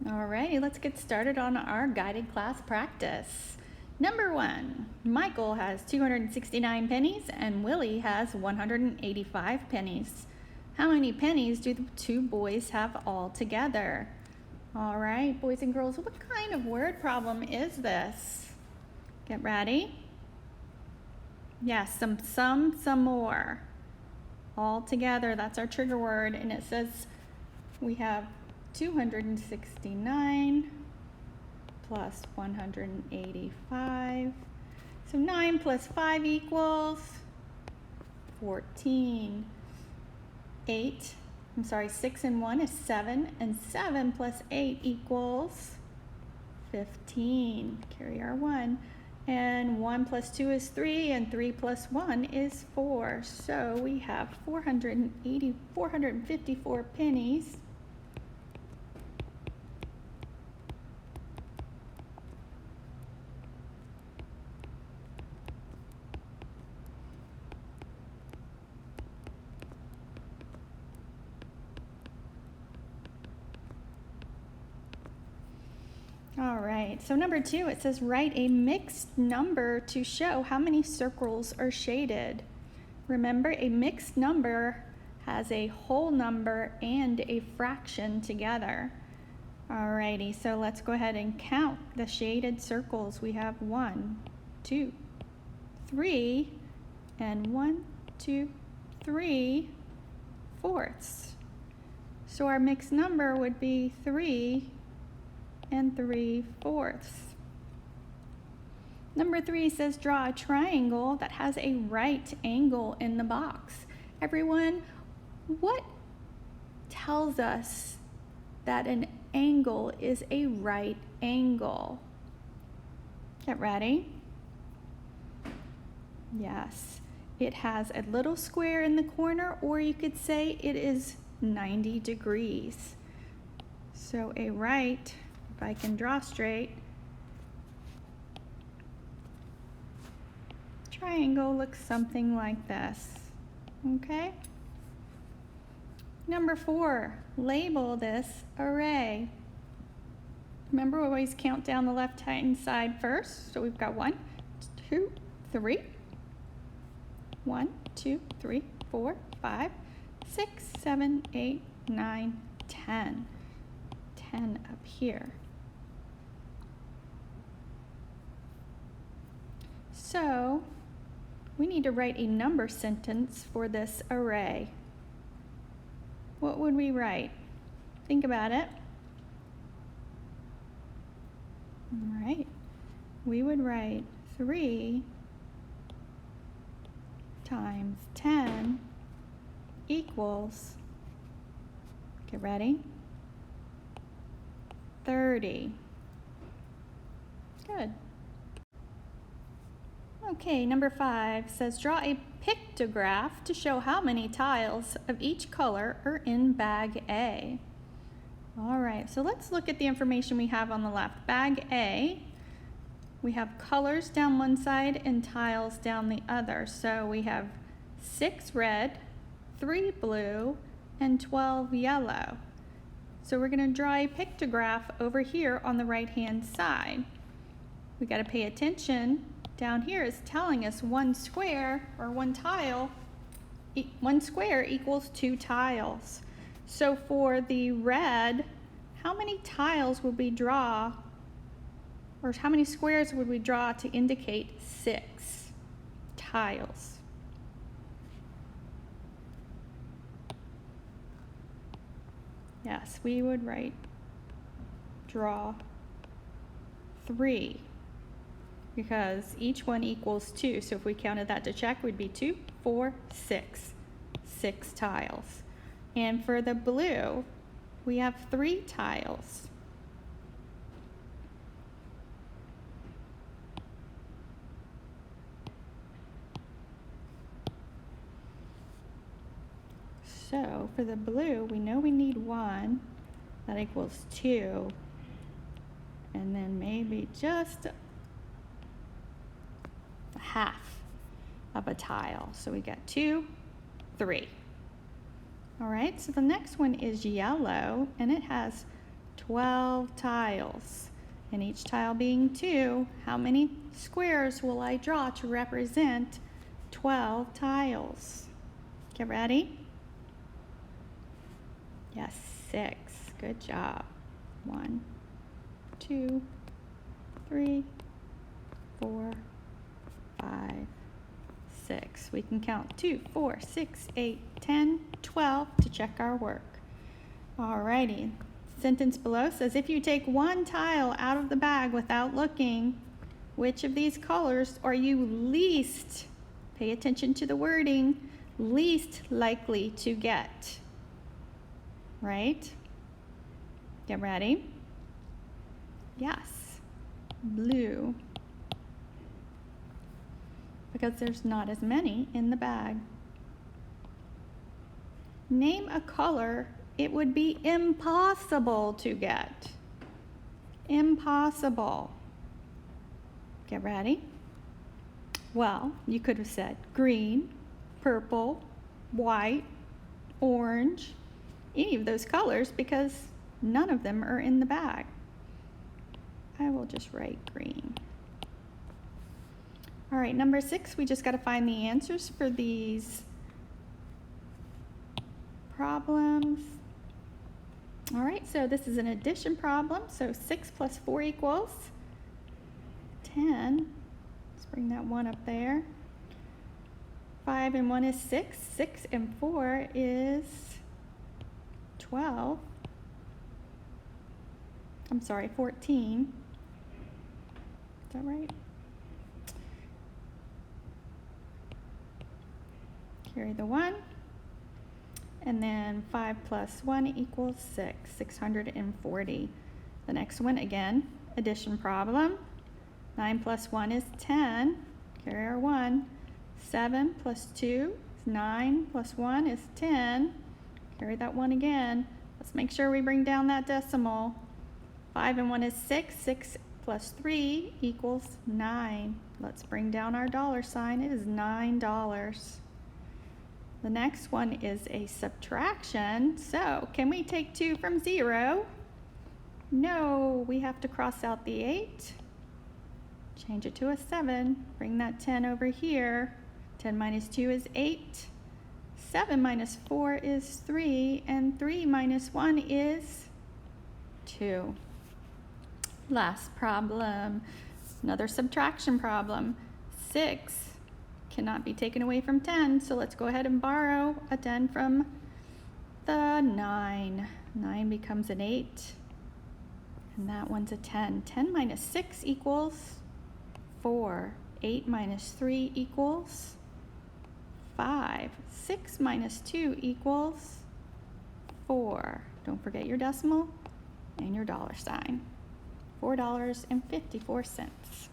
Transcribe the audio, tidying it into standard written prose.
Alrighty, let's get started on our guided class practice. Number 1, Michael has 269 pennies and Willie has 185 pennies. How many pennies do the two boys have all together? Alright, boys and girls, what kind of word problem is this? Get ready. Yes, some more. All together, that's our trigger word, and it says we have 269 plus 185. So 9 plus 5 equals 14. 6 and 1 is 7, and 7 plus 8 equals 15. Carry our 1. And 1 plus 2 is 3, and 3 plus 1 is 4. So we have 454 pennies. All right, so number 2, it says write a mixed number to show how many circles are shaded. Remember, a mixed number has a whole number and a fraction together. All righty, so let's go ahead and count the shaded circles. We have 1, 2, 3, and 1, 2, 3 fourths. So our mixed number would be 3 and 3/4. Number 3 says draw a triangle that has a right angle in the box. Everyone, what tells us that an angle is a right angle? Get ready. Yes, it has a little square in the corner, or you could say it is 90 degrees. So a right, if I can draw straight, triangle looks something like this. Okay? Number 4, label this array. Remember, we always count down the left-hand side first. So we've got 1, 2, 3. 1, 2, 3, 4, 5, 6, 7, 8, 9, 10. 10 up here. So we need to write a number sentence for this array. What would we write? Think about it. All right. We would write 3 times 10 equals, get ready, 30. Good. Okay, number 5 says draw a pictograph to show how many tiles of each color are in bag A. All right, so let's look at the information we have on the left. Bag A, we have colors down one side and tiles down the other. So we have 6 red, 3 blue, and 12 yellow. So we're going to draw a pictograph over here on the right-hand side. We got to pay attention. Down here is telling us 1 square or 1 tile, 1 square equals 2 tiles. So for the red, how many tiles would we draw, or how many squares would we draw to indicate 6 tiles? Yes, we would draw 3. Because each one equals 2. So if we counted that to check, we'd be 2, 4, 6. 6 tiles. And for the blue, we have 3 tiles. So for the blue, we know we need 1. That equals 2. And then maybe just half of a tile. So we got 2, 3. All right, so the next one is yellow, and it has 12 tiles. And each tile being 2, how many squares will I draw to represent 12 tiles? Get ready? Yes, 6. Good job. 1, 2, 3, 4, 5, 6. We can count 2, 4, 6, 8, 10, 12 to check our work. Alrighty. Sentence below says, if you take one tile out of the bag without looking, which of these colors are you least, pay attention to the wording, least likely to get? Right? Get ready? Yes, blue. Because there's not as many in the bag. Name a color it would be impossible to get. Impossible. Get ready? Well, you could have said green, purple, white, orange, any of those colors, because none of them are in the bag. I will just write green. All right, number 6, we just got to find the answers for these problems. All right, so this is an addition problem. So 6 plus 4 equals 10. Let's bring that 1 up there. 5 and 1 is 6. 6 and 4 is 12. I'm sorry, 14. Is that right? Carry the 1. And then 5 plus 1 equals 6, 640. The next one, again, addition problem. 9 plus 1 is 10, carry our 1. 7 plus 2 is 9, plus 1 is 10, carry that 1 again. Let's make sure we bring down that decimal. 5 and 1 is 6, 6 plus 3 equals 9. Let's bring down our dollar sign, it is $9. The next one is a subtraction. So, can we take 2 from 0? No, we have to cross out the 8. Change it to a 7. Bring that 10 over here. 10 minus 2 is 8. 7 minus 4 is 3. And 3 minus 1 is 2. Last problem. Another subtraction problem. 6 cannot be taken away from 10, so let's go ahead and borrow a 10 from the 9. 9 becomes an 8, and that one's a 10. 10 minus 6 equals 4. 8 minus 3 equals 5. 6 minus 2 equals 4. Don't forget your decimal and your dollar sign. $4.54.